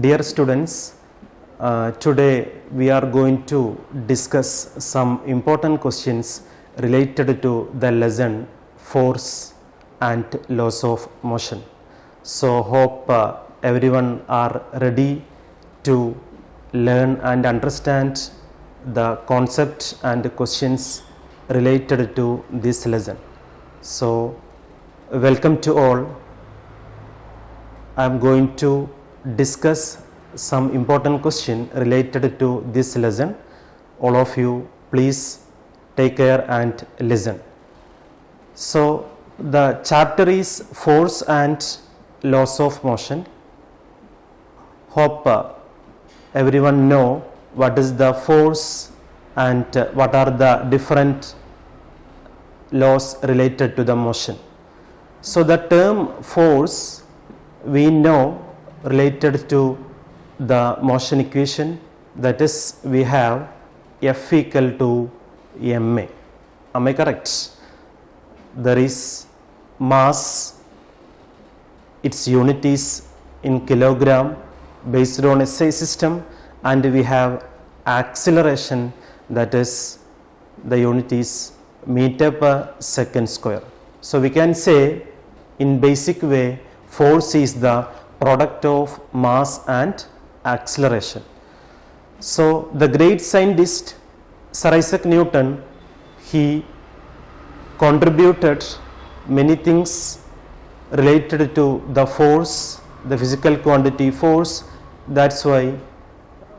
Dear students, today we are going to discuss some important questions related to the lesson force and laws of motion. So hope everyone are ready to learn and understand the concept and questions related to this lesson. So welcome to all. I am going to discuss some important question related to this lesson. All of you please take care and listen. So the chapter is force and laws of motion. Hope everyone know what is the force and what are the different laws related to the motion. So the term force we know related to the motion equation, that is we have F equal to ma. Am I correct? There is mass, its unit is in kilogram based on SI system, and we have acceleration, that is the unit is meter per second square. So we can say in basic way force is the product of mass and acceleration. So the great scientist Sir Isaac Newton, he contributed many things related to the force, the physical quantity force. That's why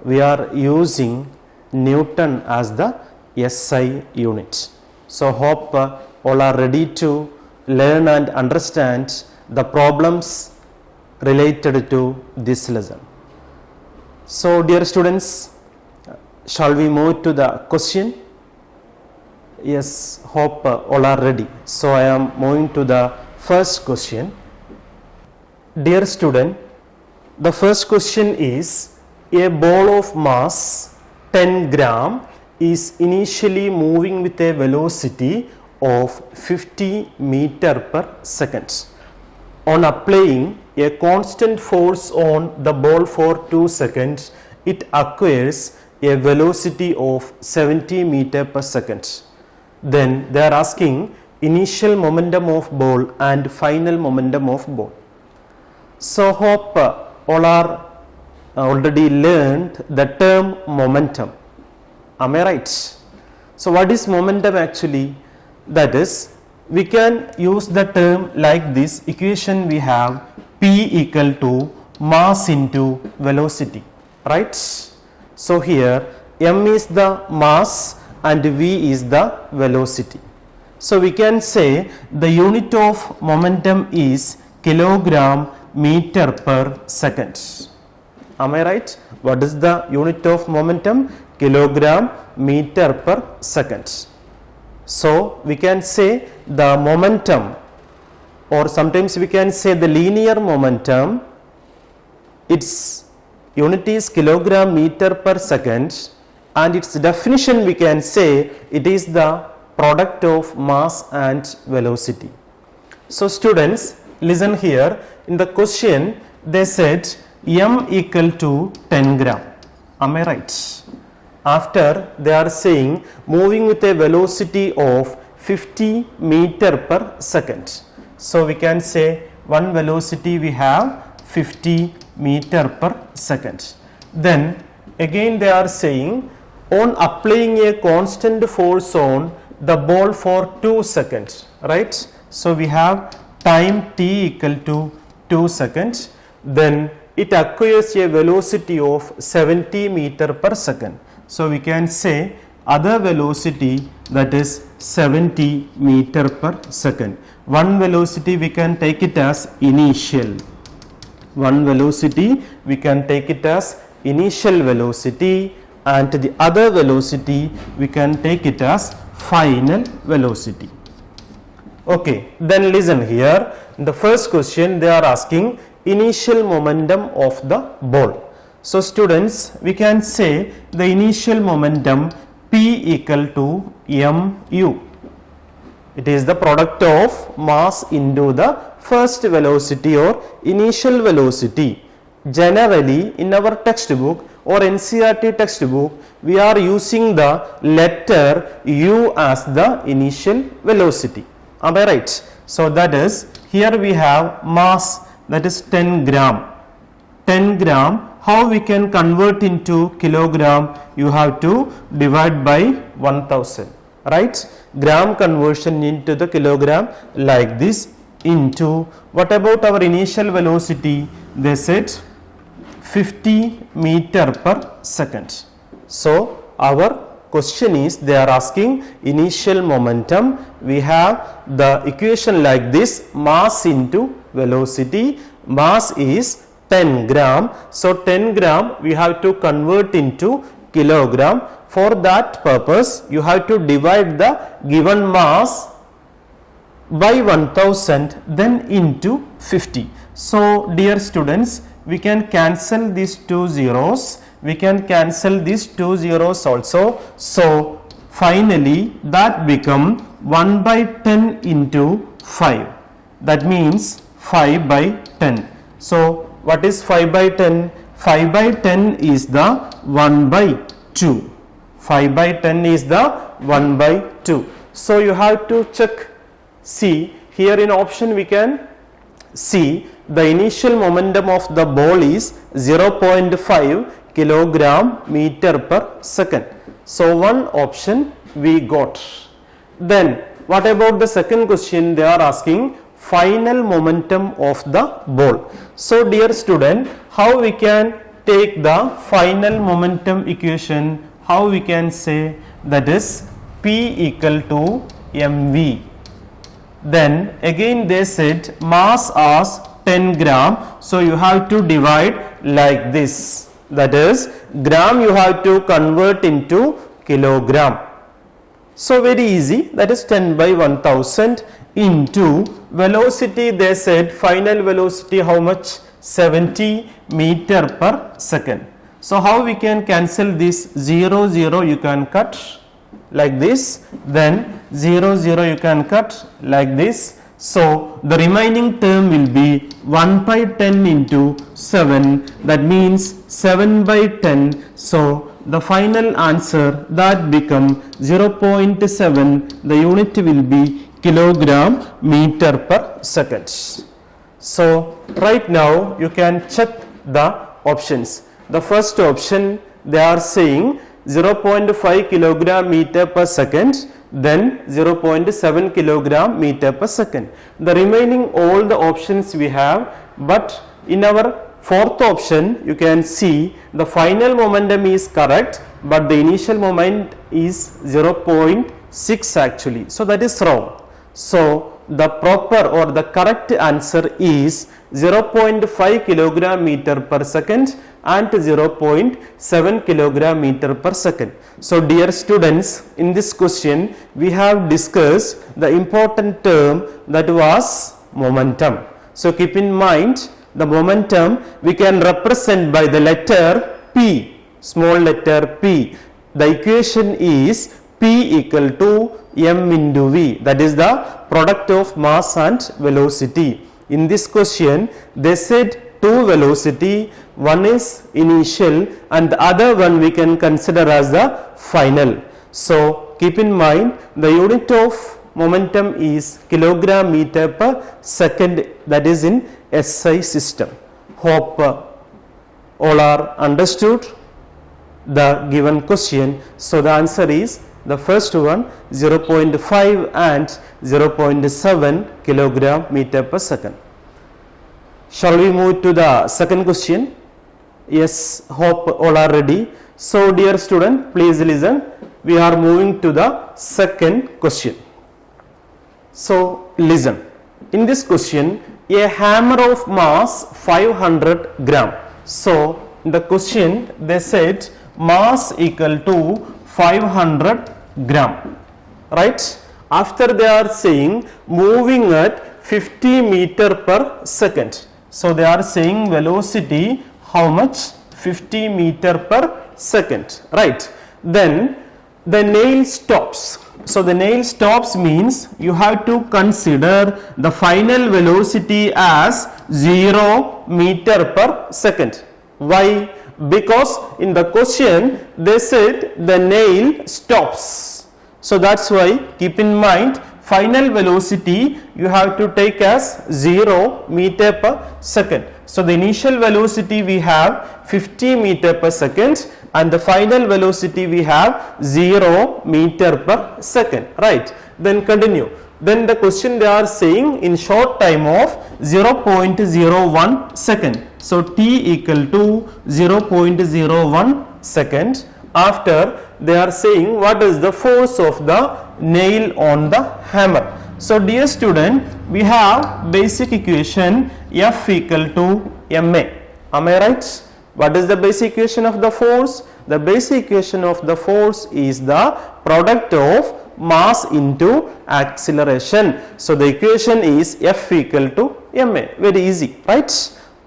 we are using Newton as the SI unit. So hope all are ready to learn and understand the problems related to this lesson. So dear students, shall we move to the question? Yes, hope all are ready. So I am moving to the first question. Dear student, the first question is, a ball of mass 10 gram is initially moving with a velocity of 50 meter per second. On applying a constant force on the ball for 2 seconds, it acquires a velocity of 70 meter per second. Then they are asking initial momentum of ball and final momentum of ball. So hope all are already learned the term momentum. Am I right? So what is momentum actually? That is, we can use the term like this. Equation we have P equal to mass into velocity, right? So here m is the mass and v is the velocity. So we can say the unit of momentum is kilogram meter per second. Am I right? What is the unit of momentum? Kilogram meter per second. So we can say the momentum, or sometimes we can say the linear momentum, its unit is kilogram meter per second, and its definition we can say it is the product of mass and velocity. So students, listen here. In the question they said m equal to 10 gram. Am I right? After they are saying moving with a velocity of 50 meter per second. So we can say one velocity we have 50 meter per second. Then again they are saying on applying a constant force on the ball for 2 seconds, right? So we have time t equal to 2 seconds. Then it acquires a velocity of 70 meter per second. So we can say other velocity, that is 70 meter per second. One velocity we can take it as initial. One velocity we can take it as initial velocity, and the other velocity we can take it as final velocity. Okay, then listen here. In the first question they are asking initial momentum of the ball. So students, we can say the initial momentum P equal to mu. It is the product of mass into the first velocity or initial velocity. generally in our textbook or NCERT textbook, we are using the letter U as the initial velocity. Am I right? So that is, here we have mass, that is 10 gram. 10 gram, how we can convert into kilogram? You have to divide by 1000, right? Gram conversion into the kilogram like this, into, what about our initial velocity? They said 50 meter per second. So our question is, they are asking initial momentum. We have the equation like this, mass into velocity. Mass is 10 gram. So 10 gram we have to convert into kilogram. For that purpose, you have to divide the given mass by 1000, then into 50. So dear students, we can cancel these two zeros. We can cancel these two zeros also. So finally that become 1 by 10 into 5. That means 5 by 10. So what is 5 by 10? 5 by 10 is the 1 by 2. 5 by 10 is the 1 by 2. So you have to check. See, here in option we can see the initial momentum of the ball is 0.5 kilogram meter per second. So one option we got. Then what about the second question? They are asking final momentum of the ball. So dear student, how we can take the final momentum equation? How we can say? That is P equal to mv. Then again they said mass as 10 gram. So you have to divide like this. That is, gram you have to convert into kilogram. So very easy, that is 10 by 1000 into velocity. They said final velocity how much? 70 meter per second. So how we can cancel this? 0 0 you can cut like this, then 0 0 you can cut like this. So the remaining term will be 1 by 10 into 7, that means 7 by 10. So the final answer that become 0.7, the unit will be kilogram meter per second. So right now you can check the options. The first option, they are saying 0.5 kilogram meter per second, then 0.7 kilogram meter per second. The remaining all the options we have, but in our fourth option you can see the final momentum is correct, but the initial moment is 0.6 actually. So that is wrong. So the proper or the correct answer is 0.5 kilogram meter per second and 0.7 kilogram meter per second. So dear students, in this question we have discussed the important term, that was momentum. So keep in mind, the momentum we can represent by the letter P, small letter P. The equation is P equal to m into v, that is the product of mass and velocity. In this question they said two velocity, one is initial and the other one we can consider as the final. So keep in mind, the unit of momentum is kilogram meter per second, that is in SI system. Hope all are understood the given question. So the answer is the first one, 0.5 and 0.7 kilogram meter per second. Shall we move to the second question? Yes, hope all are ready. So dear student, please listen. We are moving to the second question. So listen. In this question, a hammer of mass 500 gram. So the question they said mass equal to 500 gram, right? After they are saying moving at 50 meter per second. So they are saying velocity how much? 50 meter per second, right? Then the nail stops. So the nail stops means you have to consider the final velocity as 0 meter per second. Why? Because in the question they said the nail stops. So that's why keep in mind final velocity you have to take as 0 meter per second. So the initial velocity we have 50 meter per second and the final velocity we have 0 meter per second, right? Then continue. Then the question they are saying in short time of 0.01 second. So t equal to 0.01 second. After they are saying what is the force of the nail on the hammer. So dear student, we have basic equation F equal to ma. Am I right? What is the basic equation of the force? The basic equation of the force is the product of mass into acceleration. So the equation is F equal to ma. Very easy, right?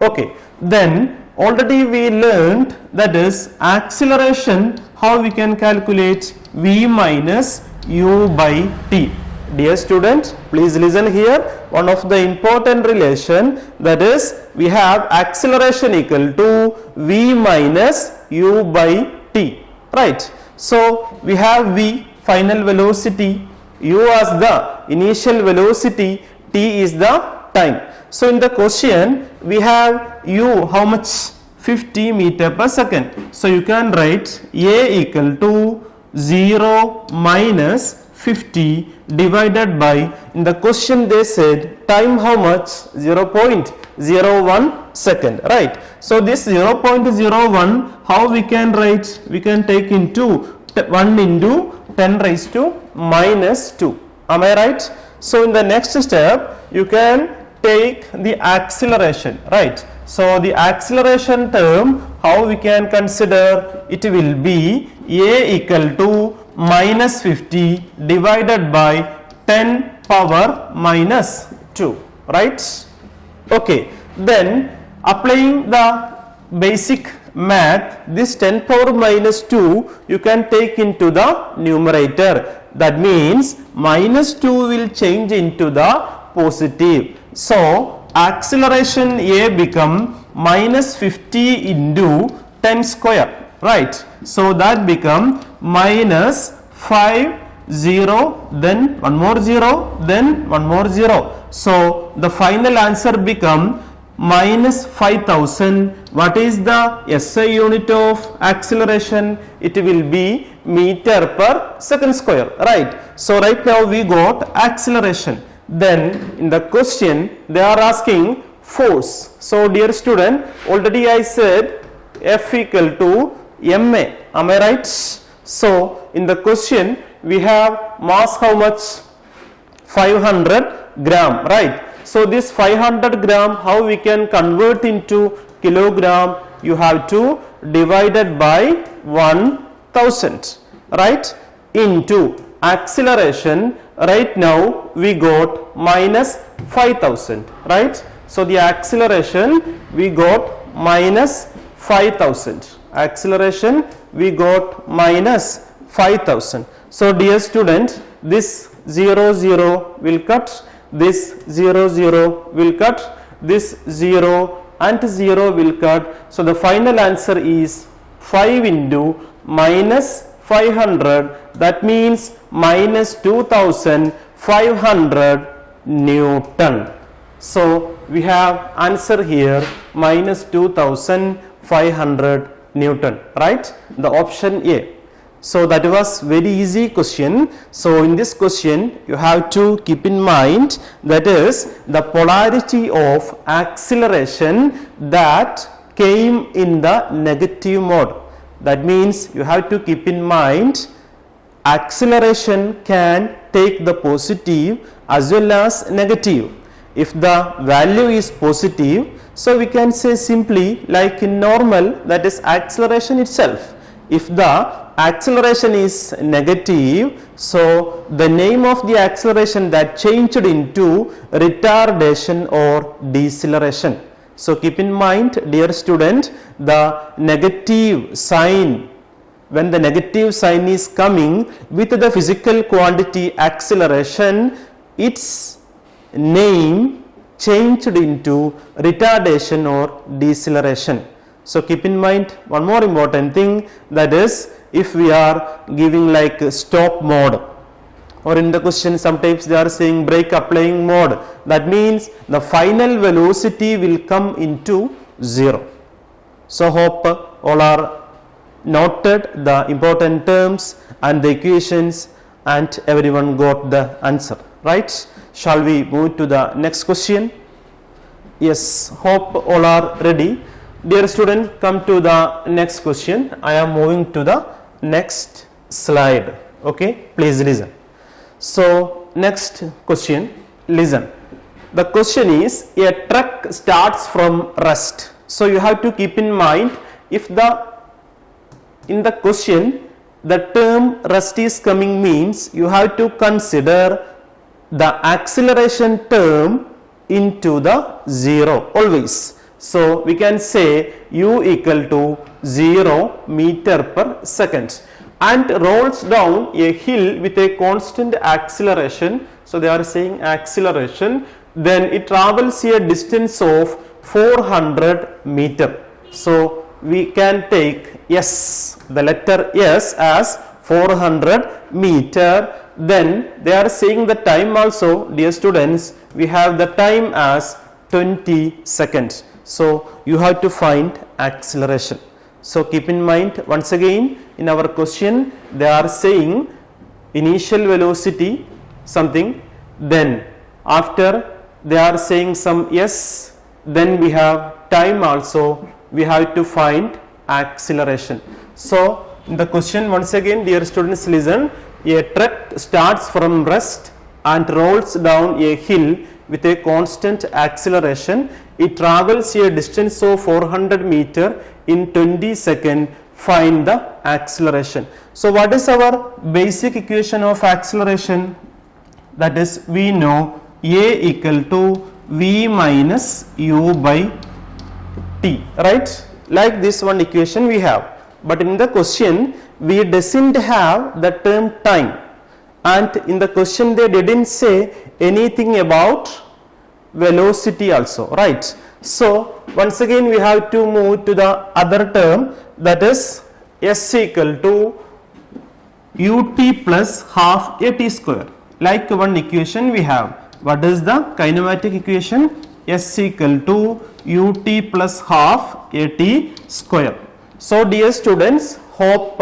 Okay. Then already we learned that is acceleration, how we can calculate v minus u by t. Dear student, please listen here. One of the important relation, that is we have acceleration equal to v minus u by t, right? So we have v, final velocity, u as the initial velocity, t is the time. So in the question we have u how much? 50 meter per second. So you can write a equal to 0 minus 50 divided by, in the question they said time how much? 0.01 second, right? So this 0.01 how we can write? We can take into 1 into 10 raised to minus 2. Am I right? So in the next step you can take the acceleration, right? So the acceleration term how we can consider? It will be a equal to minus 50 divided by 10 power minus 2, right? Okay, then applying the basic math, this 10 power minus 2 you can take into the numerator. That means minus 2 will change into the positive. So acceleration a become minus 50 into 10 square, right? So that become minus 5 0, then one more 0, then one more 0. So the final answer become minus 5000. What is the SI unit of acceleration? It will be meter per second square, right? So right now we got acceleration. Then in the question they are asking force. So dear student, already I said F equal to ma. Am I right? So in the question we have mass how much? 500 gram, right? So this 500 gram how we can convert into kilogram? You have to divide it by 1000, right? Into acceleration, right now we got minus 5000, right? So the acceleration we got minus 5000. Acceleration we got minus 5000. So dear student, this 0 0 will cut, this 0 0 will cut, this 0 and 0 will cut. So the final answer is 5 into minus 500, that means minus 2500 Newton. So we have answer here minus 2500 Newton, right? The option A. So that was very easy question. So in this question you have to keep in mind, that is the polarity of acceleration that came in the negative mode. That means you have to keep in mind acceleration can take the positive as well as negative. If the value is positive, so we can say simply like in normal, that is acceleration itself. If the acceleration is negative, so the name of the acceleration that changed into retardation or deceleration. So keep in mind, dear student, the negative sign when the negative sign is coming with the physical quantity acceleration, its name changed into retardation or deceleration. So keep in mind one more important thing, that is if we are giving like stop mode, or in the question sometimes they are saying brake applying mode, that means the final velocity will come into 0. So hope all are noted the important terms and the equations and everyone got the answer, right? Shall we move to the next question? Yes, hope all are ready. Dear student, come to the next question. I am moving to the next slide. Okay, please listen. So next question, listen. The question is, a truck starts from rest. So you have to keep in mind, if in the question the term rest is coming, means you have to consider the acceleration term into the 0 always. So we can say u equal to 0 meter per second, and rolls down a hill with a constant acceleration. So they are saying acceleration, then it travels a distance of 400 meter. So we can take S, the letter S, as 400 meter. Then they are saying the time also, dear students, we have the time as 20 seconds. So you have to find acceleration. So keep in mind, once again in our question they are saying initial velocity something, then after they are saying some S, then we have time also, we have to find acceleration. So in the question, once again dear students, listen. A truck starts from rest and rolls down a hill with a constant acceleration. It travels a distance of 400 meter in 20 seconds. Find the acceleration. So what is our basic equation of acceleration? That is, we know A equal to V minus U by T, right? Like this one equation we have. But in the question we doesn't have the term time, and in the question they didn't say anything about velocity also, right? So once again we have to move to the other term, that is S equal to ut plus half at square. Like one equation we have. What is the kinematic equation? S equal to ut plus half at square. So dear students, hope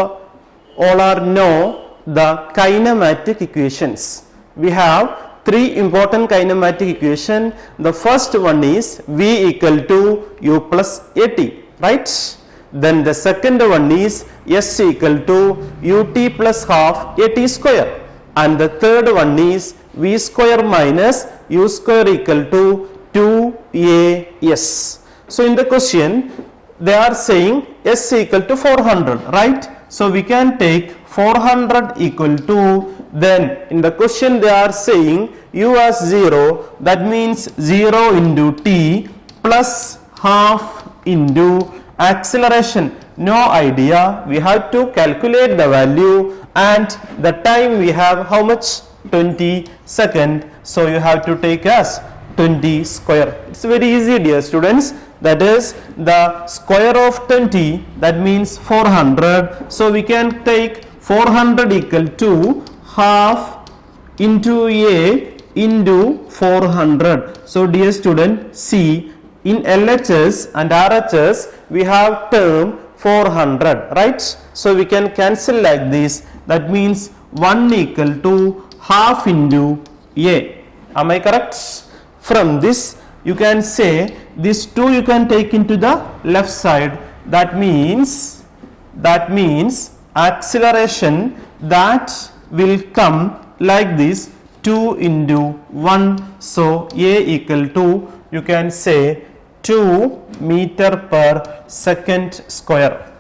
all are know the kinematic equations. We have three important kinematic equation. The first one is V equal to U plus AT, right? Then the second one is S equal to ut plus half AT square, and the third one is V square minus U square equal to 2AS. So in the question they are saying S equal to 400, right? So we can take 400 equal to, then in the question they are saying U as 0, that means 0 into T plus half into acceleration. No idea, we have to calculate the value, and the time we have how much? 20 seconds. So you have to take as 20 square. It's very easy dear students. That is the square of 20, that means 400. So we can take 400 equal to half into A into 400. So dear student, see, in LHS and RHS we have term 400, right? So we can cancel like this. That means 1 equal to half into A. Am I correct? From this you can say this 2 you can take into the left side. That means acceleration that will come like this, 2 into 1. So A equal to, you can say 2 meter per second square.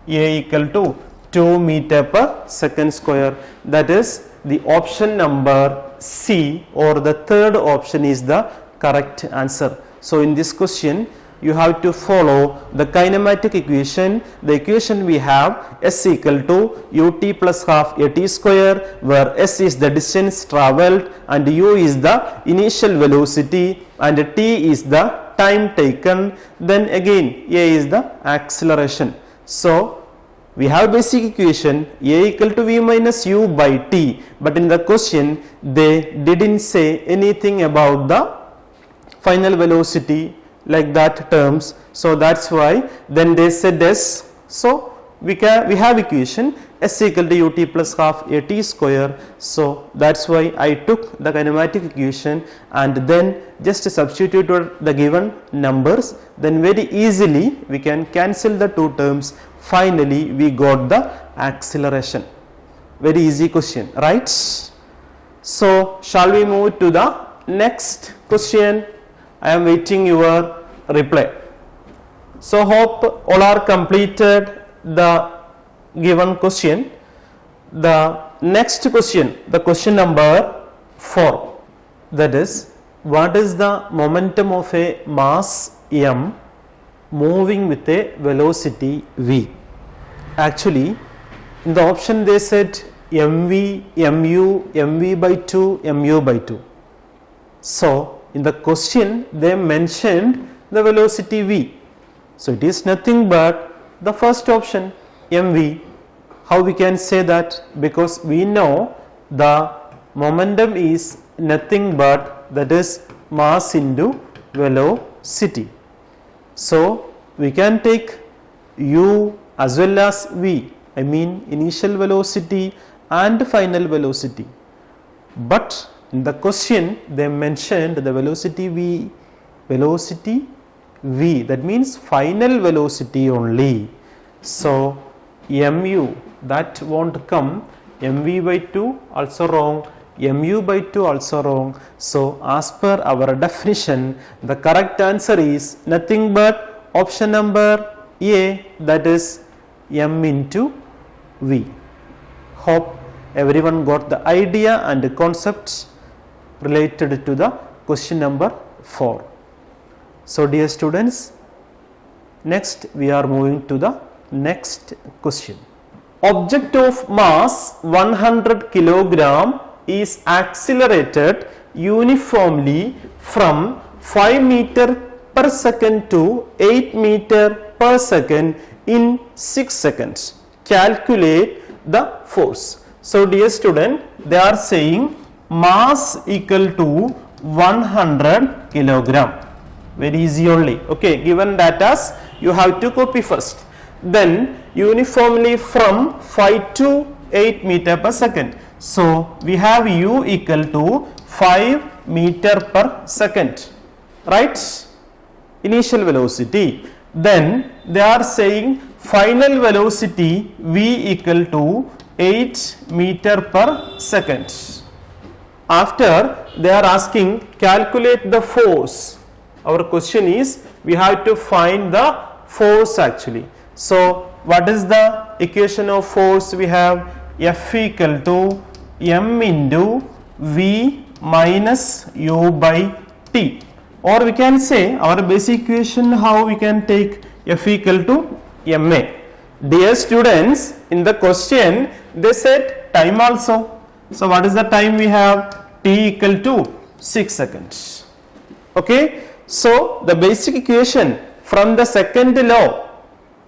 A equal to 2 meter per second square. That is the option number C, or the third option is the correct answer. So in this question you have to follow the kinematic equation. The equation we have S equal to ut plus half a t square, where S is the distance travelled and u is the initial velocity and t is the time taken, then again a is the acceleration. So we have basic equation a equal to v minus u by t, but in the question they didn't say anything about the final velocity like that terms. So that's why then they said S. So we have equation S equal to ut plus half a t square. So that's why I took the kinematic equation and then just substituted the given numbers, then very easily we can cancel the two terms. Finally we got the acceleration. Very easy question, right? So shall we move to the next question? I am waiting your reply. So hope all are completed the given question. The next question, the question number 4, that is, what is the momentum of a mass m moving with a velocity v? Actually in the option they said mv, mu, mv by 2, mu by 2. So in the question they mentioned the velocity v. So it is nothing but the first option mv. How we can say that? Because we know the momentum is nothing but that is mass into velocity. So we can take u as well as v, I mean initial velocity and final velocity. But in the question they mentioned the velocity v, that means final velocity only. So mu, that won't come, mv by 2 also wrong, mu by 2 also wrong. So as per our definition the correct answer is nothing but option number A, that is m into v. Hope everyone got the idea and the concepts related to the question number 4. So dear students, next we are moving to the next question. Object of mass 100 kilogram is accelerated uniformly from 5 meter per second to 8 meter per second in 6 seconds. Calculate the force. So dear student, they are saying mass equal to 100 kilogram. Very easy only. Okay, given data you have to copy first. Then uniformly from 5 to 8 meter per second. So we have u equal to 5 meter per second, right? Initial velocity. Then they are saying final velocity v equal to 8 meter per second. After they are asking calculate the force. Our question is we have to find the force actually. So what is the equation of force? We have F equal to m into v minus u by t, or we can say our basic equation how we can take F equal to ma. Dear students, in the question they said time also. So what is the time we have? T equal to 6 seconds. Okay. So the basic equation from the second law.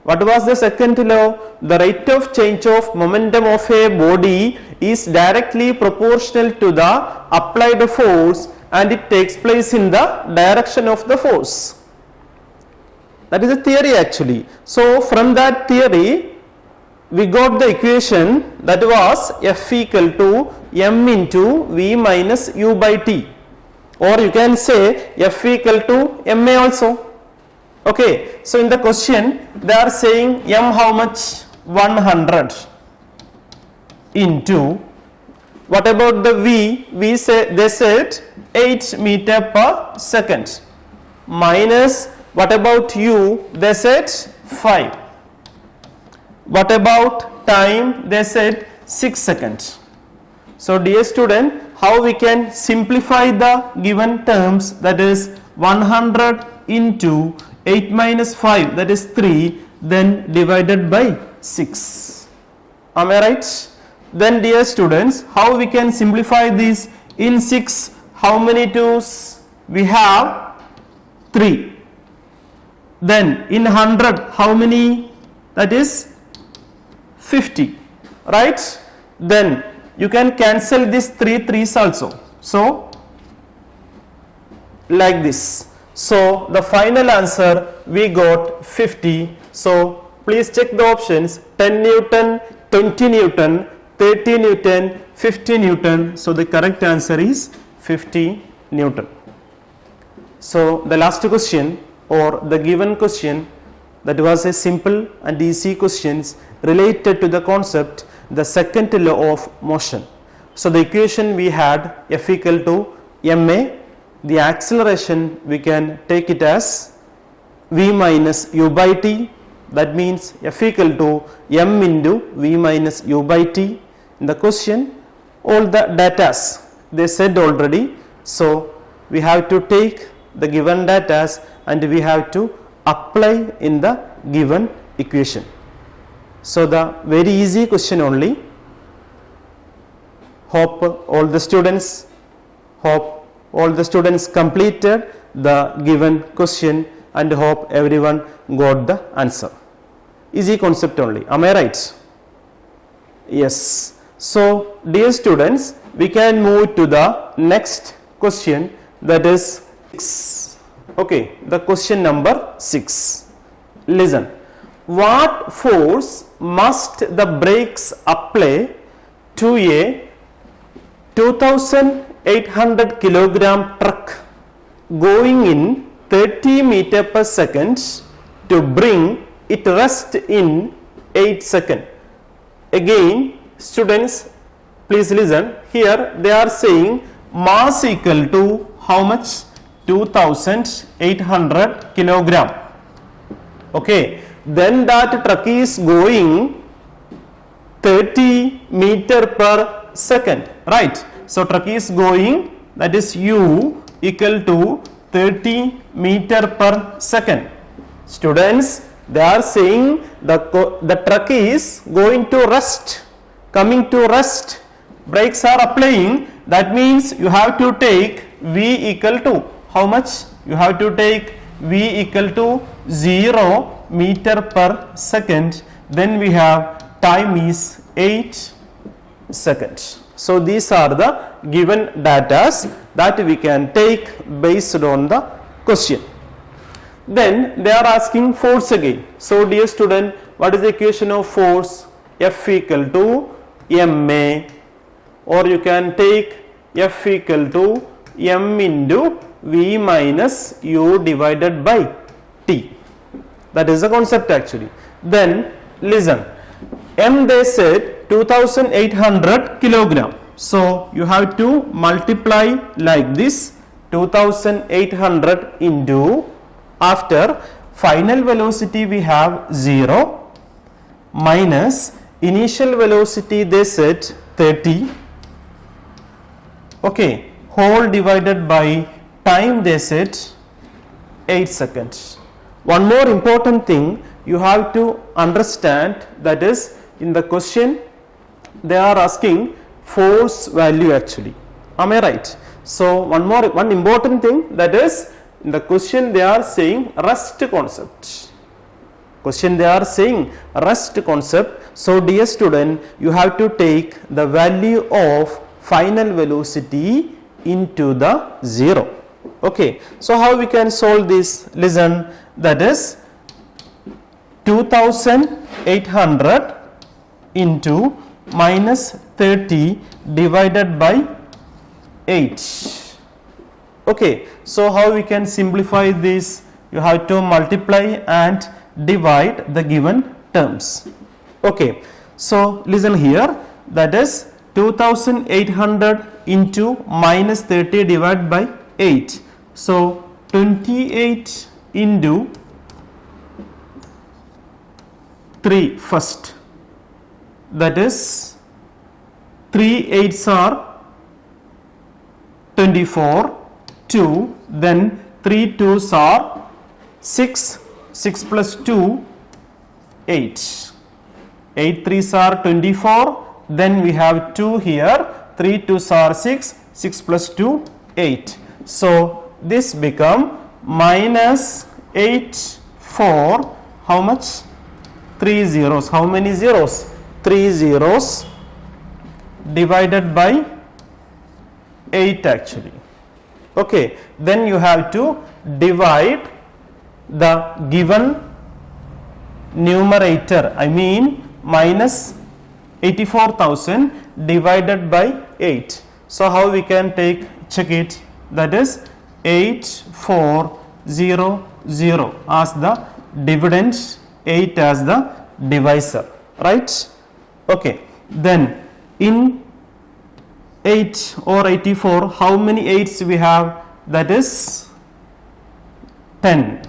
What was the second law? The rate of change of momentum of a body is directly proportional to the applied force and it takes place in the direction of the force. That is a theory actually. So from that theory we got the equation that was F equal to m into v minus u by t, or you can say F equal to ma also. Okay, so in the question they are saying m how much? 100 into, what about the v? They said 8 meter per second, minus what about u? They said 5. What about time? They said 6 seconds. So dear student, how we can simplify the given terms, that is 100 into 8 minus 5, that is 3, then divided by 6. Am I right? Then dear students, how we can simplify this? In 6, how many 2's? We have 3. Then in 100, how many? That is 50. Right? Then you can cancel this 3 3's also. So like this. So the final answer we got 50. So please check the options: 10 Newton, 20 Newton, 30 Newton, 50 Newton. So the correct answer is 50 Newton. So the last question, or the given question, that was a simple and easy questions related to the concept, the second law of motion. So the equation we had, F equal to ma. The acceleration we can take it as v minus u by t. That means F equal to m into v minus u by t. In the question, all the datas they said already. So we have to take the given datas and we have to apply in the given equation. So the very easy question only. Hope all the students completed the given question and hope everyone got the answer. Easy concept only. Am I right? Yes. So dear students, we can move to the next question, that is 6. Okay, the question number 6. Listen. What force must the brakes apply to a 2800 kilogram truck going in 30 meter per second to bring it rest in 8 seconds? Again, students, please listen. Here they are saying mass equal to how much? 2800 kilogram. Okay, then that truck is going 30 meter per second, right? So truck is going, that is u equal to 30 meter per second. Students, they are saying the truck is going to rest, coming to rest. Brakes are applying. That means you have to take v equal to how much? You have to take v equal to 0 meter per second. Then we have time is 8 seconds. So these are the given datas that we can take based on the question. Then they are asking force again. So dear student, what is the equation of force? F equal to ma, or you can take F equal to m into v minus u divided by t. That is the concept actually. Then listen, m they said 2800 kilogram. So you have to multiply like this, 2800 into, after final velocity we have 0 minus initial velocity they said 30, okay, whole divided by time they said 8 seconds. One more important thing you have to understand, that is in the question they are asking force value actually. Am I right? So one important thing, that is in the question they are saying rest concept. Question they are saying rest concept. So dear student, you have to take the value of final velocity into the 0. Okay. So how we can solve this? Listen, that is 2800 into minus 30 divided by 8. Okay, so how we can simplify this? You have to multiply and divide the given terms. Okay, so listen here, that is 2800 into minus 30 divided by 8. So 28 into 3 first, that is 3 8s are 24, 2, then 3 2s are 6, 6 plus 2, 8. 8 3s are 24. Then we have 2 here. 3 2s are 6. 6 plus 2, 8. So this become minus 8 4. How much? 3 zeros. How many zeros? 3 zeros divided by 8 actually. Okay. Then you have to divide the given numerator, I mean minus 84,000 divided by 8. So how we can check it? That is 8400 as the dividend, 8 as the divisor, right? Okay. Then in 8 or 84, how many 8s we have? That is 10.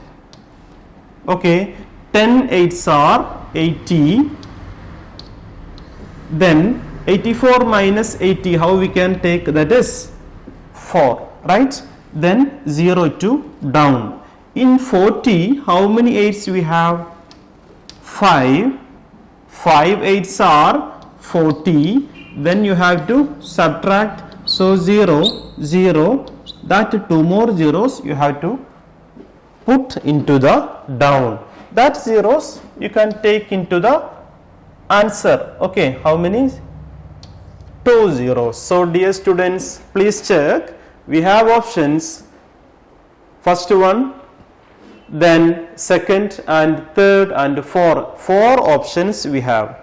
Okay, 10 8s are 80. Then 84 minus 80, how we can take? That is 4, right? Then 0 to down. In 40, how many 8s we have? 5. 5 8s are 40. Then you have to subtract. So 0, 0. That 2 more zeros you have to put into the down. That zeros you can take into the answer. Okay, how many? 2 zeros. So dear students, please check. We have options. First one, then second and third and fourth. 4 options we have,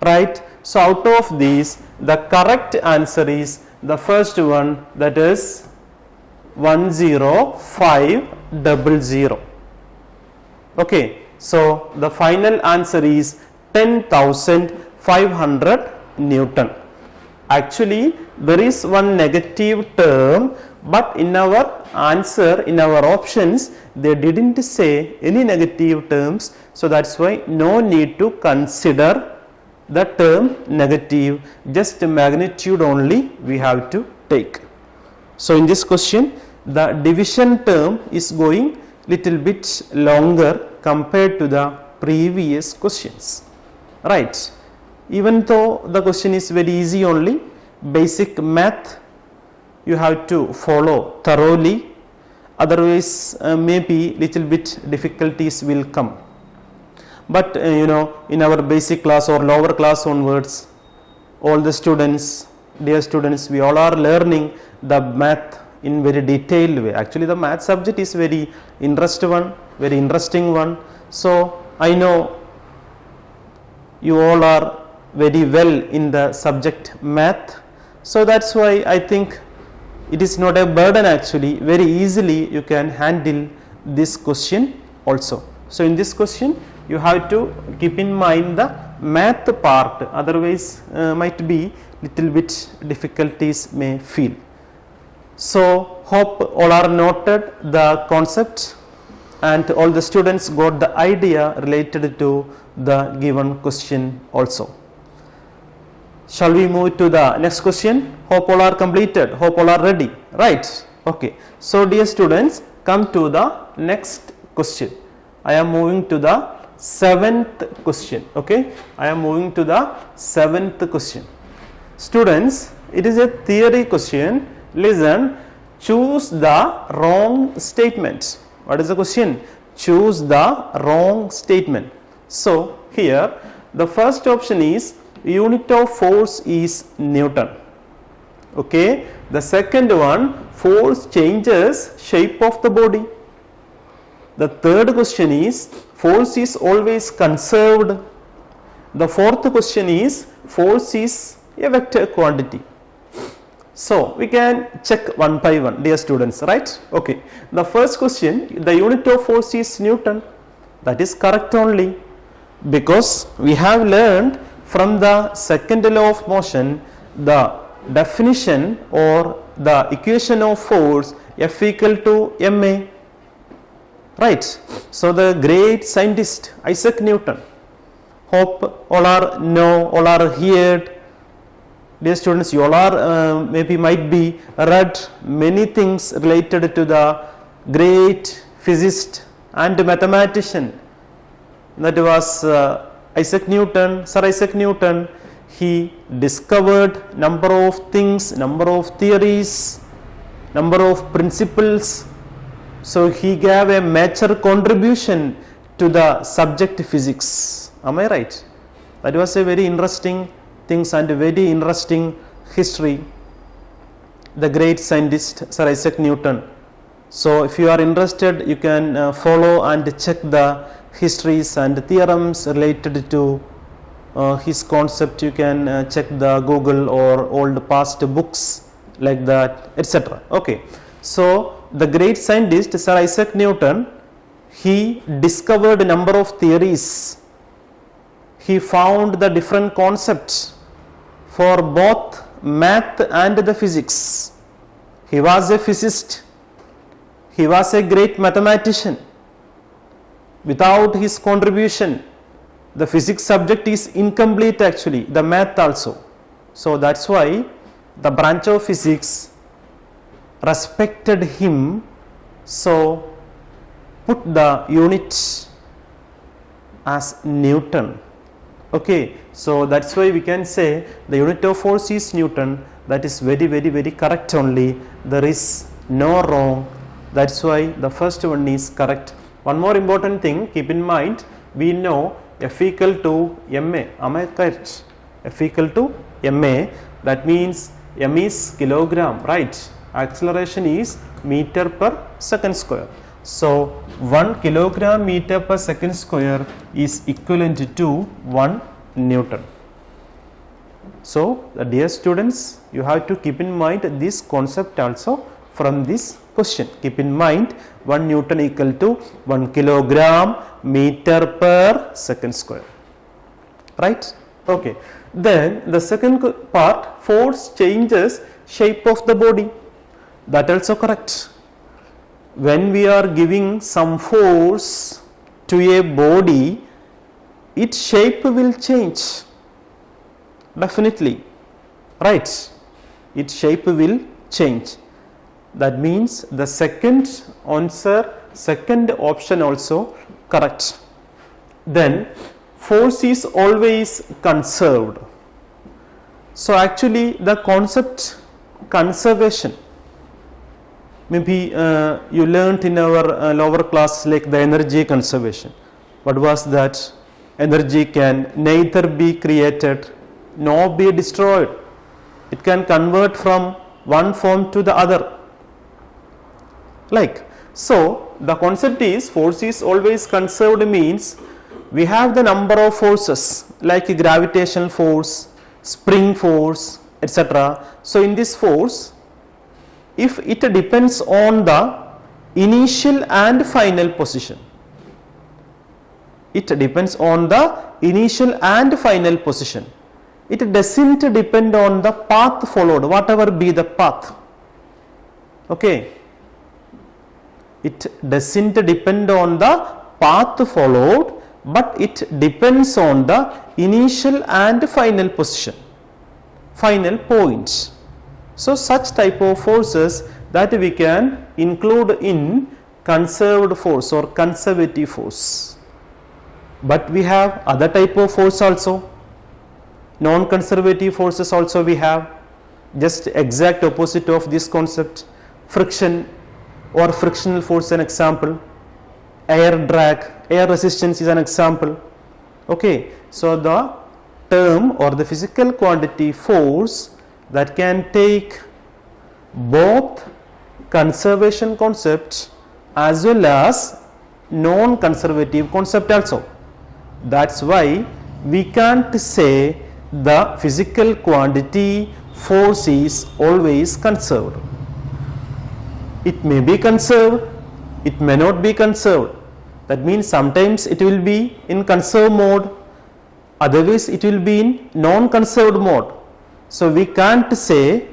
right? So out of these, the correct answer is the first one, that is 10500. Okay, so the final answer is 10,500 Newton. Actually, there is one negative term, but in our answer, in our options, they didn't say any negative terms. So that's why no need to consider the term negative, just magnitude only we have to take. So in this question, the division term is going little bit longer compared to the previous questions, right? Even though the question is very easy only, basic math you have to follow thoroughly, otherwise maybe little bit difficulties will come. But in our basic class or lower class onwards, all the students, dear students, we all are learning the math in very detailed way. Actually the math subject is very interesting one. So I know you all are very well in the subject math. So that's why I think it is not a burden actually. Very easily you can handle this question also. So in this question you have to keep in mind the math part, otherwise might be little bit difficulties may feel. So hope all are noted the concept and all the students got the idea related to the given question also. Shall we move to the next question? Hope all are completed, hope all are ready, right? Okay. So dear students, come to the next question. I am moving to the 7th question. Okay, I am moving to the 7th question. Students, it is a theory question. Listen, choose the wrong statement. What is the question? Choose the wrong statement. So here the first option is unit of force is Newton. Okay, the second one, force changes shape of the body. The third question is force is always conserved. The fourth question is force is a vector quantity. So we can check one by one, dear students, right? Okay, the first question, the unit of force is Newton. That is correct only, because we have learned from the second law of motion the definition or the equation of force F equal to ma, right? So the great scientist Isaac Newton, hope all are know, all are heard. Dear students, you all are maybe might be read many things related to the great physicist and mathematician, that was Isaac Newton, Sir Isaac Newton. He discovered number of things, number of theories, number of principles. So he gave a major contribution to the subject physics. Am I right? That was a very interesting things and a very interesting history. The great scientist Sir Isaac Newton. So if you are interested, you can follow and check the histories and theorems related to his concept. You can check the Google or old past books like that, etc. Okay. So the great scientist Sir Isaac Newton, he discovered a number of theories. He found the different concepts for both math and the physics. He was a physicist. He was a great mathematician. Without his contribution, the physics subject is incomplete actually, the math also. So that's why the branch of physics respected him, so put the unit as Newton. Okay, so that's why we can say the unit of force is Newton. That is very correct only. There is no wrong. That's why the first one is correct. One more important thing, keep in mind, we know F equal to ma. Am I correct? F equal to ma. That means m is kilogram, right? Acceleration is meter per second square. So 1 kilogram meter per second square is equivalent to 1 Newton. So dear students, you have to keep in mind this concept also from this question. Keep in mind 1 Newton equal to 1 kilogram meter per second square, right? Okay. Then the second part, force changes shape of the body. That also correct. When we are giving some force to a body, its shape will change, definitely, right? Its shape will change. That means the second answer, second option also correct. Then force is always conserved. So actually the concept conservation, maybe you learnt in our lower class like the energy conservation. What was that? Energy can neither be created nor be destroyed. It can convert from one form to the other. Like, so the concept is force is always conserved means we have the number of forces like gravitational force, spring force, etc. So in this force, if it depends on the initial and final position, it depends on the initial and final position. It doesn't depend on the path followed, whatever be the path. Okay. It doesn't depend on the path followed, but it depends on the initial and final position, final points. So such type of forces that we can include in conserved force or conservative force. But we have other type of force also, non-conservative forces also we have, just exact opposite of this concept. Friction or frictional force an example, air drag, air resistance is an example. Okay, so the term or the physical quantity force that can take both conservation concept as well as non-conservative concept also. That's why we can't say the physical quantity force is always conserved. It may be conserved, it may not be conserved. That means sometimes it will be in conserved mode, otherwise it will be in non-conserved mode. So we can't say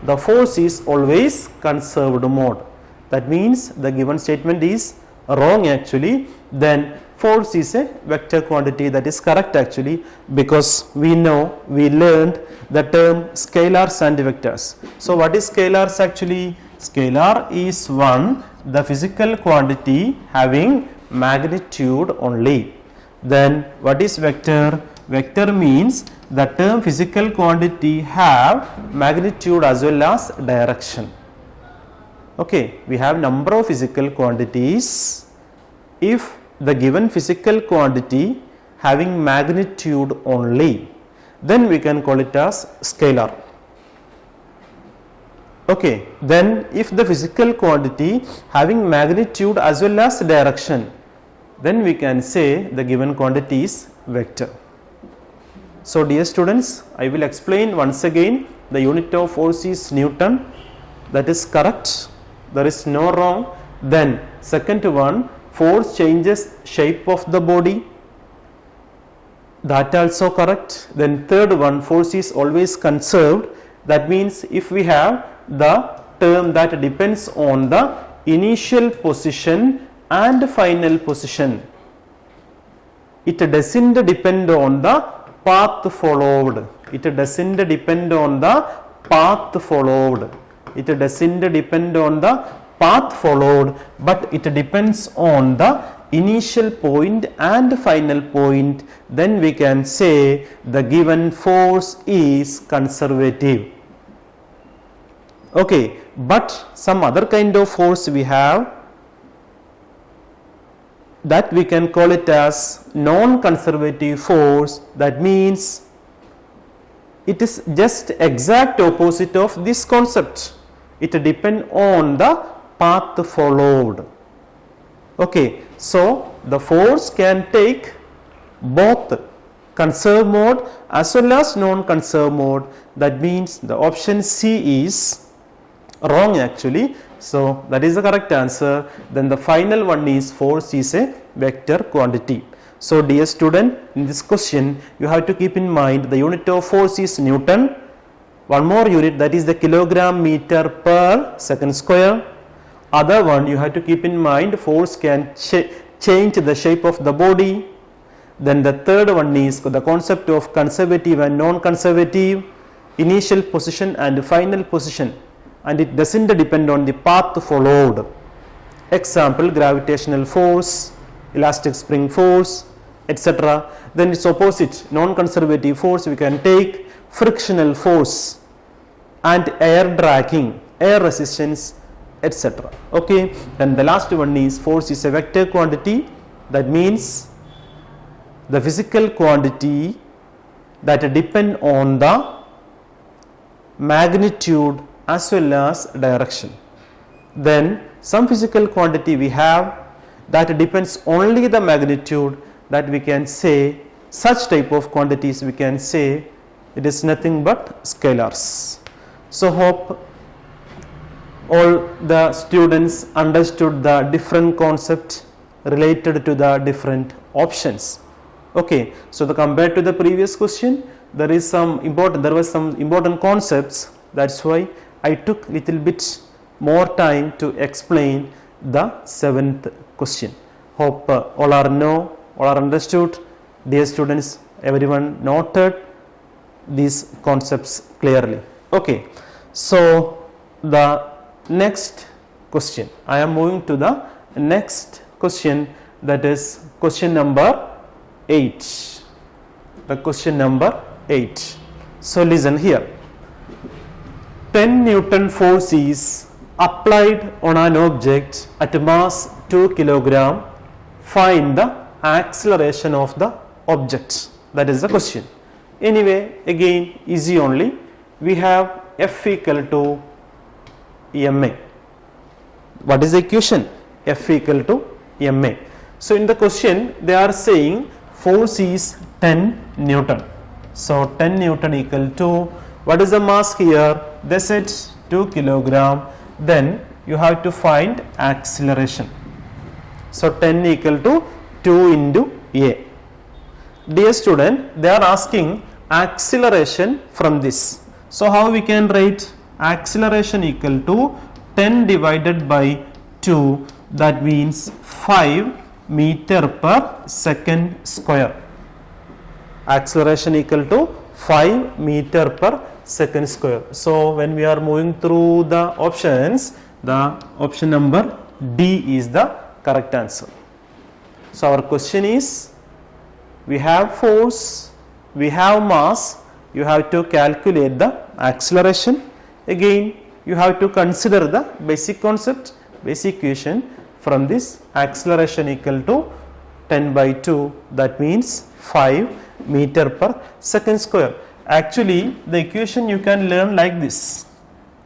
the force is always conserved mode. That means the given statement is wrong actually. Then force is a vector quantity. That is correct actually, because we learned the term scalars and vectors. So what is scalars actually? Scalar is one the physical quantity having magnitude only. Then what is vector? Vector means the term physical quantity have magnitude as well as direction. Okay, we have number of physical quantities. If the given physical quantity having magnitude only, then we can call it as scalar. Okay, then if the physical quantity having magnitude as well as direction, then we can say the given quantity is vector. So dear students, I will explain once again. The unit of force is Newton. That is correct. There is no wrong. Then second one, force changes shape of the body. That also correct. Then third one, force is always conserved. That means if we have the term that depends on the initial position and final position, it doesn't depend on the path followed. It doesn't depend on the path followed. It doesn't depend on the path followed, but it depends on the initial point and final point. Then we can say the given force is conservative. Okay, but some other kind of force we have, that we can call it as non-conservative force. That means it is just exact opposite of this concept. It depends on the path followed. Okay, so the force can take both conserve mode as well as non-conserve mode. That means the option C is wrong actually. So that is the correct answer. Then the final one is force is a vector quantity. So dear student, in this question you have to keep in mind the unit of force is Newton. One more unit, that is the kilogram meter per second square. Other one you have to keep in mind, force can change the shape of the body. Then the third one is the concept of conservative and non-conservative, initial position and final position, and it doesn't depend on the path followed. Example, gravitational force, elastic spring force, etc. Then its opposite, non-conservative force, we can take frictional force and air dragging, air resistance, etc. Okay, then the last one is force is a vector quantity. That means the physical quantity that depend on the magnitude as well as direction. Then some physical quantity we have that depends only the magnitude, that we can say such type of quantities we can say it is nothing but scalars. So hope all the students understood the different concept related to the different options. Okay, so compared to the previous question, there was some important concepts. That's why I took little bit more time to explain the seventh question. Hope all are understood. Dear students, everyone noted these concepts clearly. Okay, so the next question, I am moving to the next question, that is question number 8. The question number 8. So listen here. 10 Newton force is applied on an object at mass 2 kg. Find the acceleration of the object. That is the question. Anyway, again easy only. We have F equal to ma. What is the equation? F equal to ma. So in the question they are saying force is 10 Newton. So 10 Newton equal to, what is the mass here? They said 2 kg. Then you have to find acceleration. So 10 equal to 2 into a. Dear student, they are asking acceleration from this. So how we can write? Acceleration equal to 10 divided by 2, that means 5 meter per second square. Acceleration equal to 5 meter per second square. So when we are moving through the options, the option number D is the correct answer. So our question is, we have force, we have mass, you have to calculate the acceleration. Again, you have to consider the basic concept, basic equation. From this, acceleration equal to 10 by 2, that means 5 meter per second square. Actually, the equation you can learn like this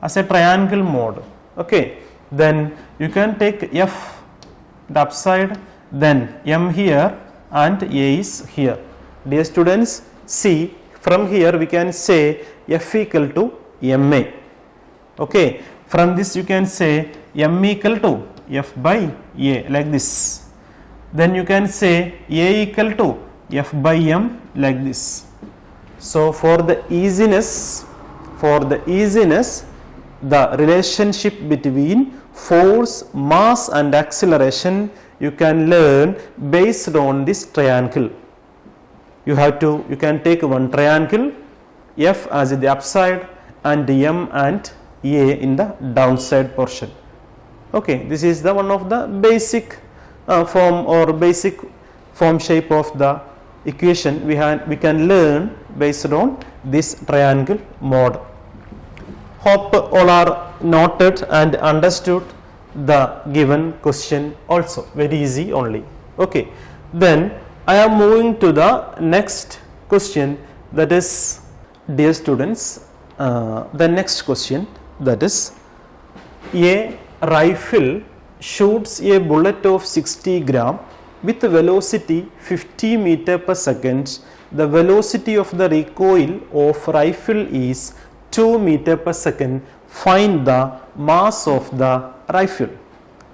as a triangle mode. Okay, then you can take F the upside, then M here and A is here. Dear students, see, from here we can say F equal to MA. Okay, from this you can say M equal to F by A, like this. Then you can say A equal to F by M, like this. So for the easiness, the relationship between force, mass and acceleration you can learn based on this triangle. You can take one triangle, F as the upside and M and A in the downside portion. Okay, this is the one of the basic form shape of the equation we can learn based on this triangle mode. Hope all are noted and understood the given question also, very easy only. Okay, then I am moving to the next question, that is, dear students, the next question, that is, a rifle shoots a bullet of 60 gram with velocity 50 meter per second. The velocity of the recoil of rifle is 2 meter per second. Find the mass of the rifle.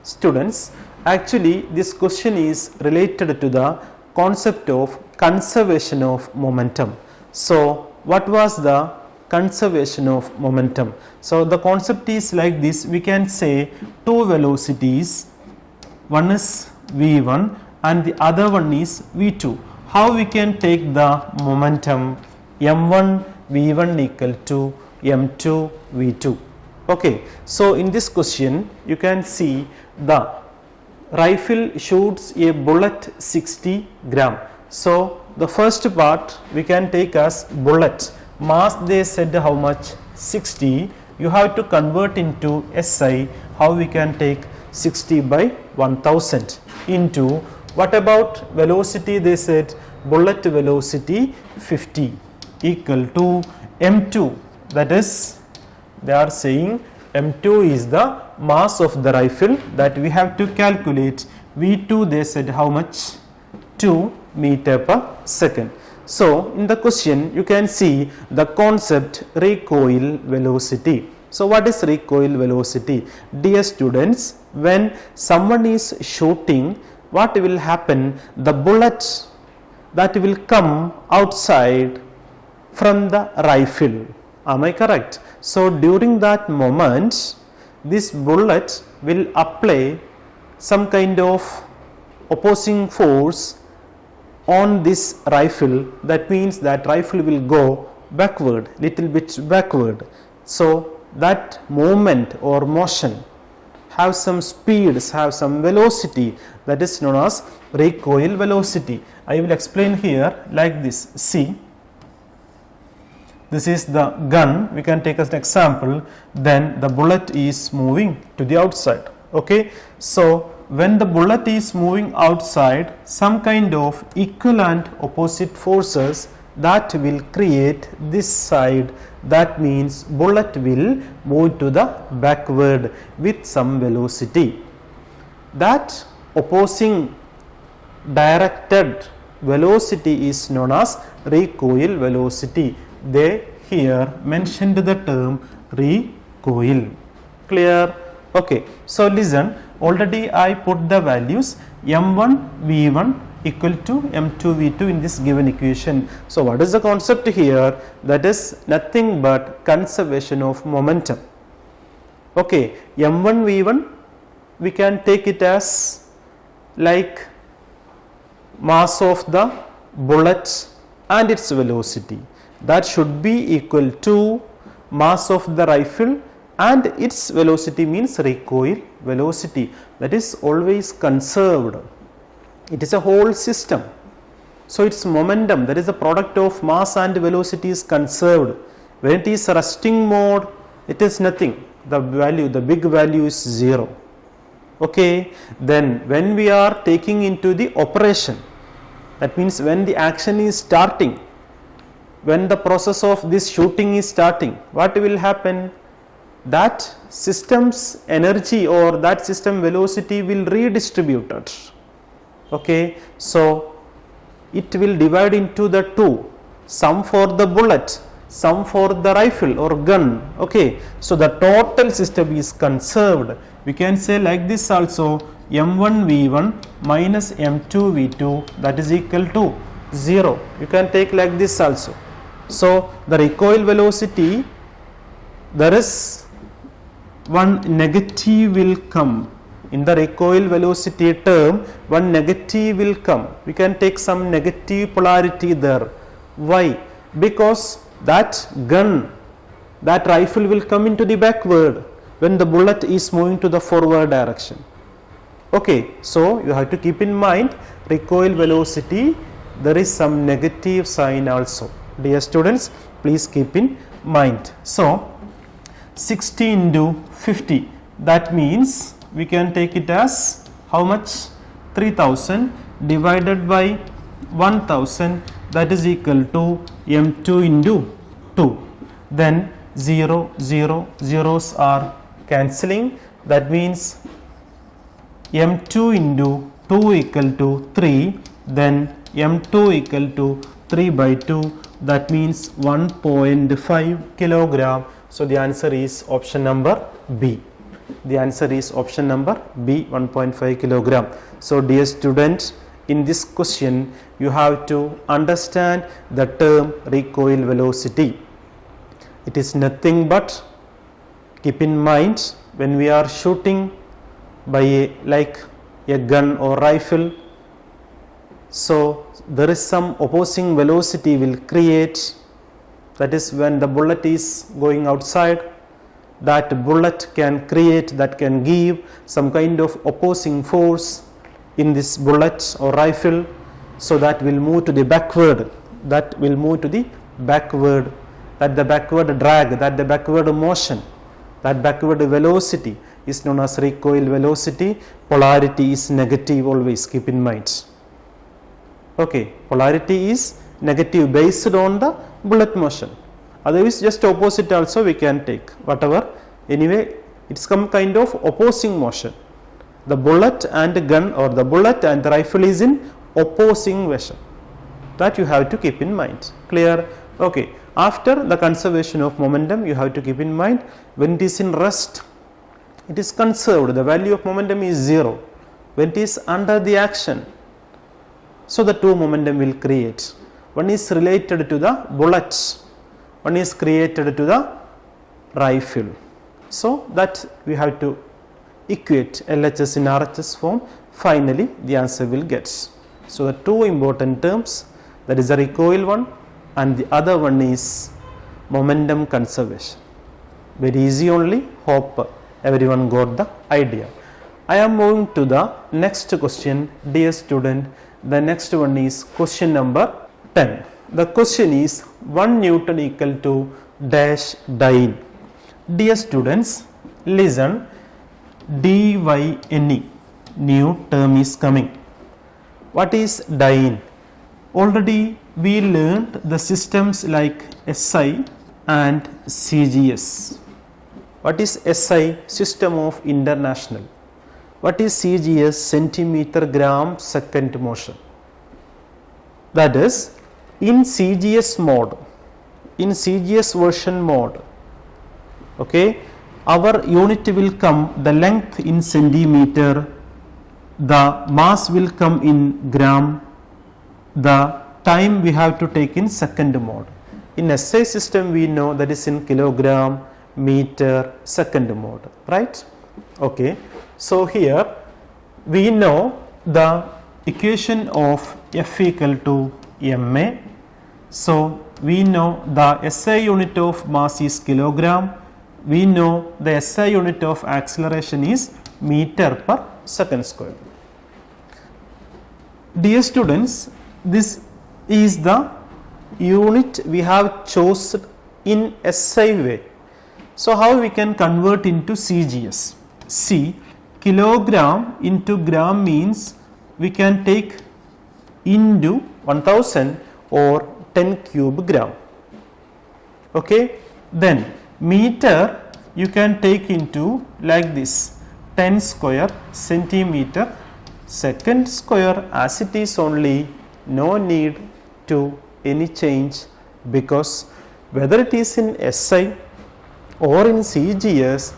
Students, actually this question is related to the concept of conservation of momentum. So what was the conservation of momentum? So the concept is like this. We can say two velocities, one is v1 and the other one is v2. How we can take the momentum m1 v1 equal to m2 v2? Okay, so in this question you can see the rifle shoots a bullet 60 gram. So the first part we can take as bullet. Mass they said how much? 60. You have to convert into SI. How we can take 60 by 1000 into, what about velocity? They said bullet velocity 50 equal to m2. That is, they are saying m2 is the mass of the rifle that we have to calculate. v2 they said how much? 2 meter per second. So in the question you can see the concept recoil velocity. So what is recoil velocity? Dear students, when someone is shooting, what will happen? The bullet that will come outside from the rifle. Am I correct? So during that moment, this bullet will apply some kind of opposing force on this rifle. That means that rifle will go backward, little bit backward. So that movement or motion have some speeds, have some velocity, that is known as recoil velocity. I will explain here like this. See, this is the gun, we can take as an example, then the bullet is moving to the outside. Okay, so when the bullet is moving outside, some kind of equivalent opposite forces that will create this side. That means bullet will move to the backward with some velocity. That opposing directed velocity is known as recoil velocity. They here mentioned the term recoil. Clear? Okay, so listen, already I put the values m1 v1 equal to m2 v2 in this given equation. So what is the concept here? That is nothing but conservation of momentum. Okay, m1 v1 we can take it as like mass of the bullet and its velocity. That should be equal to mass of the rifle and its velocity means recoil velocity, that is always conserved. It is a whole system. So its momentum, that is the product of mass and velocity, is conserved. When it is resting mode, it is nothing. The big value is 0. Okay. Then when we are taking into the operation, that means when the action is starting, when the process of this shooting is starting, what will happen? That system's energy or that system velocity will redistribute it. Okay. So it will divide into the two, some for the bullet, some for the rifle or gun. Okay. So the total system is conserved. We can say like this also, m1 v1 minus m2 v2, that is equal to 0. You can take like this also. So the recoil velocity, there is one negative will come. In the recoil velocity term, one negative will come. We can take some negative polarity there. Why? Because that gun, that rifle will come into the backward when the bullet is moving to the forward direction. Okay. So you have to keep in mind recoil velocity, there is some negative sign also. Dear students, please keep in mind. So 60 into 50, that means we can take it as how much? 3000 divided by 1000, that is equal to m2 into 2. Then 0, 0, zeros are cancelling, that means m2 into 2 equal to 3, then m2 equal to 3 by 2, that means 1.5 kilogram. So the answer is option number B. The answer is option number B, 1.5 kilogram. So dear students, in this question you have to understand the term recoil velocity. It is nothing but, keep in mind, when we are shooting by like a gun or rifle, so there is some opposing velocity will create, that is when the bullet is going outside, that bullet can create, that can give some kind of opposing force in this bullet or rifle, so that will move to the backward, that the backward drag, that the backward motion, that backward velocity is known as recoil velocity. Polarity is negative, always keep in mind. Okay, polarity is negative based on the bullet motion. Otherwise just opposite also we can take, whatever. Anyway, it's some kind of opposing motion. The bullet and the gun or the bullet and the rifle is in opposing motion. That you have to keep in mind. Clear? Okay. After the conservation of momentum, you have to keep in mind when it is in rest, it is conserved. The value of momentum is 0. When it is under the action, so the two momentum will create. One is related to the bullet, one is created to the rifle. So that we have to equate LHS in RHS form. Finally, the answer will get. So the two important terms, that is the recoil one and the other one is momentum conservation. Very easy only. Hope everyone got the idea. I am moving to the next question, dear student. The next one is question number 10. The question is 1 Newton equal to dash dyne. Dear students, listen, dyne, new term is coming. What is dyne? Already we learned the systems like SI and CGS. What is SI? System of International. What is CGS? Centimeter gram second motion. That is, in CGS mode, in CGS version mode, okay, our unit will come, the length in centimeter, the mass will come in gram, the time we have to take in second mode. In SI system we know that is in kilogram, meter, second mode, right? Okay. So here we know the equation of F equal to ma. So we know the SI unit of mass is kilogram we know the SI unit of acceleration is meter per second square. Dear students, this is the unit we have chosen in SI way. So how we can convert into CGS? See, kilogram into gram means we can take into 1000 or 10 cube gram. Okay, then meter you can take into like this 10 square centimeter second square, as it is only, no need to any change, because whether it is in SI or in CGS,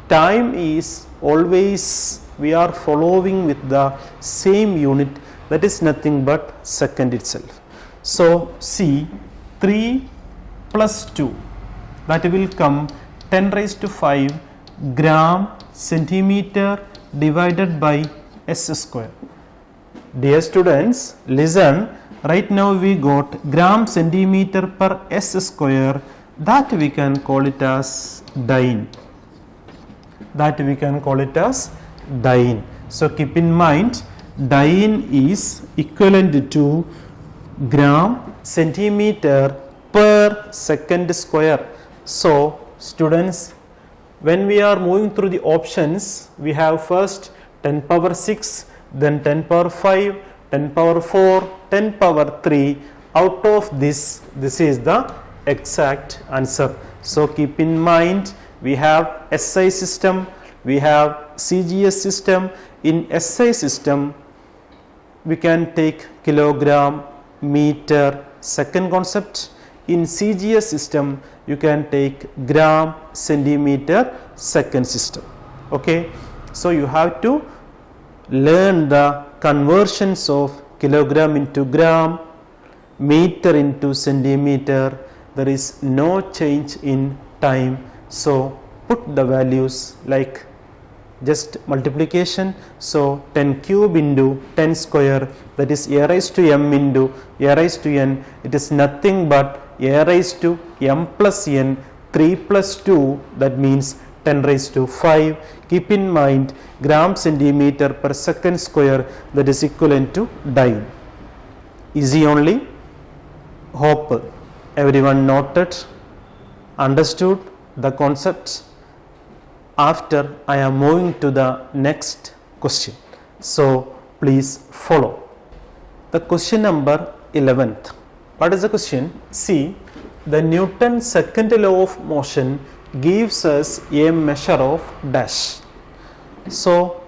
time is always, we are following with the same unit, that is nothing but second itself. So see, 3 plus 2, that will come 10 raised to 5 gram centimeter divided by S square. Dear students, listen, right now we got gram centimeter per S square, that we can call it as dyne. So keep in mind, dyne is equivalent to gram centimeter per second square. So students, when we are moving through the options, we have first 10 power 6, then 10 power 5, 10 power 4, 10 power 3. Out of this is the exact answer. So keep in mind, we have SI system, we have CGS system. In SI system, we can take kilogram, meter, second concept. In CGS system, you can take gram, centimeter, second system. Okay, so you have to learn the conversions of kilogram into gram, meter into centimeter. There is no change in time. So put the values like just multiplication. So 10 cube into 10 square, that is a raised to m into a raised to n. It is nothing but a raised to m plus n, 3 plus 2, that means 10 raised to 5. Keep in mind, gram centimeter per second square, that is equivalent to dyne. Easy only. Hope everyone noted, understood the concepts. After, I am moving to the next question. So please follow. The question number 11th. What is the question? See, the Newton's second law of motion gives us a measure of dash. So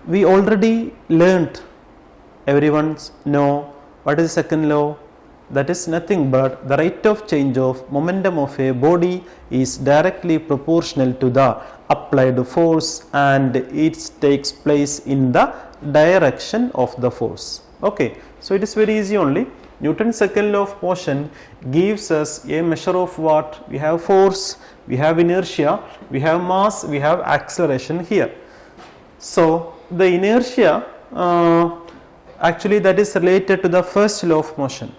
we already learnt, everyone know what is the second law? That is nothing but the rate of change of momentum of a body is directly proportional to the applied force, and it takes place in the direction of the force. Okay, so it is very easy only. Newton's second law of motion gives us a measure of what? We have force, we have inertia, we have mass, we have acceleration here. So the inertia actually that is related to the first law of motion,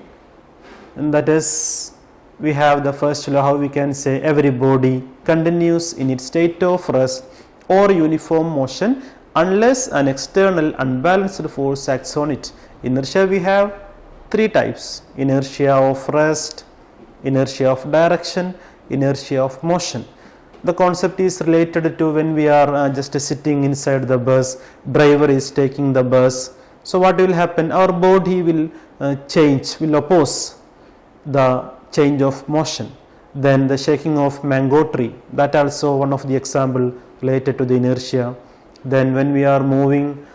and that is, we have the first law, how we can say every body continues in its state of rest or uniform motion unless an external unbalanced force acts on it. Inertia we have three types: inertia of rest, inertia of direction, inertia of motion. The concept is related to when we are just sitting inside the bus, driver is taking the bus. So what will happen? Our body will change, will oppose the change of motion. Then the shaking of mango tree, that also one of the example related to the inertia. Then when we are moving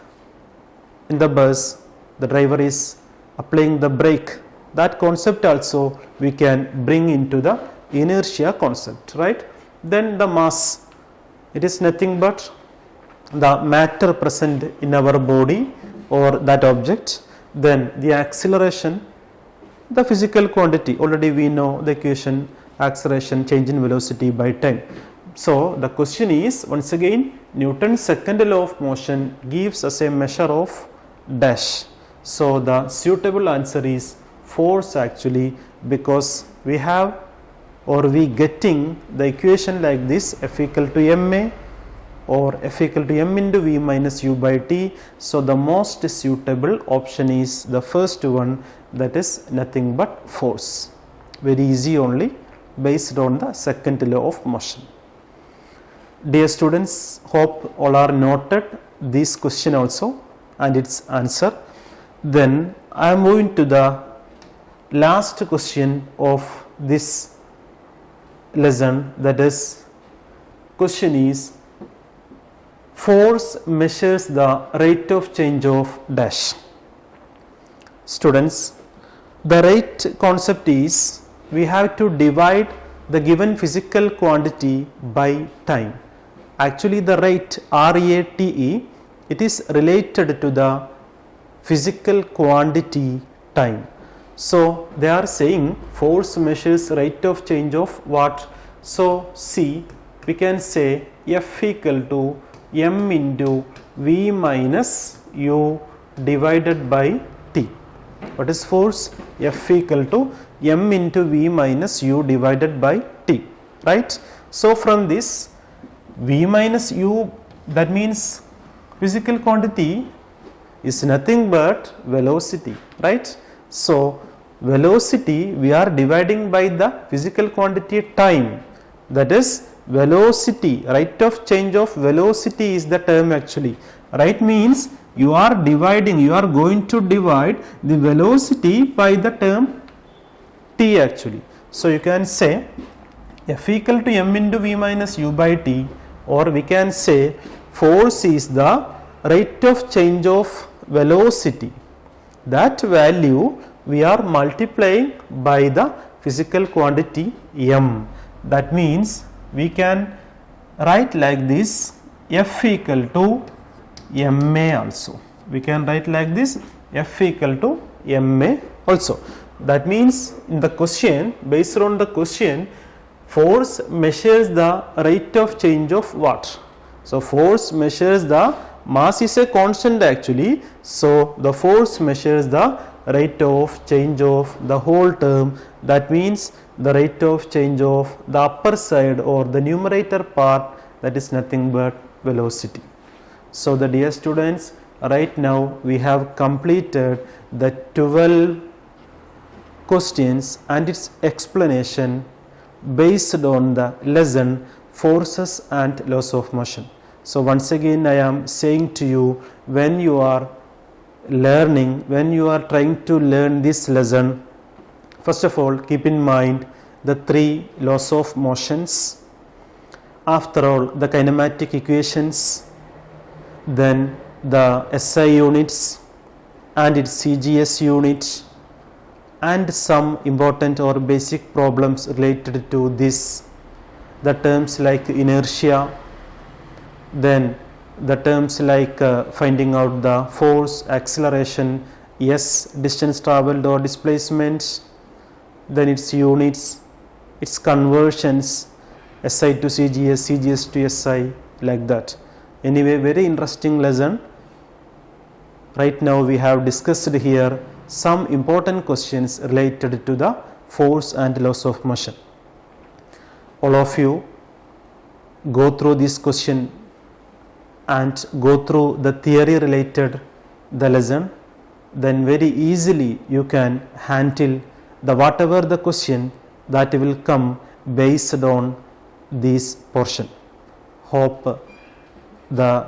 in the bus, the driver is applying the brake. That concept also we can bring into the inertia concept, right? Then the mass, it is nothing but the matter present in our body or that object. Then the acceleration, the physical quantity, already we know the equation, acceleration, change in velocity by time. So the question is, once again, Newton's second law of motion gives us a measure of dash. So the suitable answer is force actually, because we have or we getting the equation like this, F equal to ma or F equal to m into v minus u by t. So the most suitable option is the first one, that is nothing but force. Very easy only, based on the second law of motion. Dear students, hope all are noted this question also and its answer. Then I am moving to the last question of this lesson, that is, question is, force measures the rate of change of dash. Students, the rate concept is, we have to divide the given physical quantity by time. Actually the rate RATE, it is related to the physical quantity time. So they are saying force measures rate of change of what? So see, we can say F equal to m into v minus u divided by t. What is force? F equal to m into v minus u divided by t, right? So from this v minus u, that means physical quantity is nothing but velocity, right? So velocity we are dividing by the physical quantity time, that is velocity, rate of change of velocity is the term actually, right? Means you are dividing, you are going to divide the velocity by the term t actually. So you can say F equal to m into v minus u by t, or we can say force is the rate of change of velocity. That value we are multiplying by the physical quantity m. That means we can write like this, F equal to ma also. We can write like this, F equal to ma also. That means in the question, based on the question, force measures the rate of change of what? So force measures the, mass is a constant actually, so the force measures the rate of change of the whole term. That means the rate of change of the upper side or the numerator part, that is nothing but velocity. So the dear students, right now we have completed the 12 questions and its explanation based on the lesson forces and laws of motion. So once again I am saying to you, when you are learning, when you are trying to learn this lesson, first of all keep in mind the 3 laws of motions, after all the kinematic equations, then the SI units and its CGS unit, and some important or basic problems related to this, the terms like inertia, then the terms like finding out the force, acceleration, S, distance travelled or displacement, then its units, its conversions, SI to CGS, CGS to SI, like that. Anyway, very interesting lesson. Right now we have discussed here some important questions related to the force and laws of motion. All of you go through this question and go through the theory related the lesson, then very easily you can handle the whatever the question that will come based on this portion. Hope the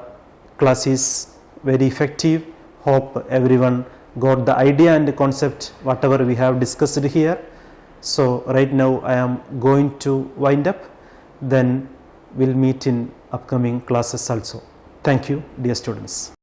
class is very effective. Hope everyone got the idea and the concept whatever we have discussed here. So right now I am going to wind up, then we'll meet in upcoming classes also. Thank you, dear students.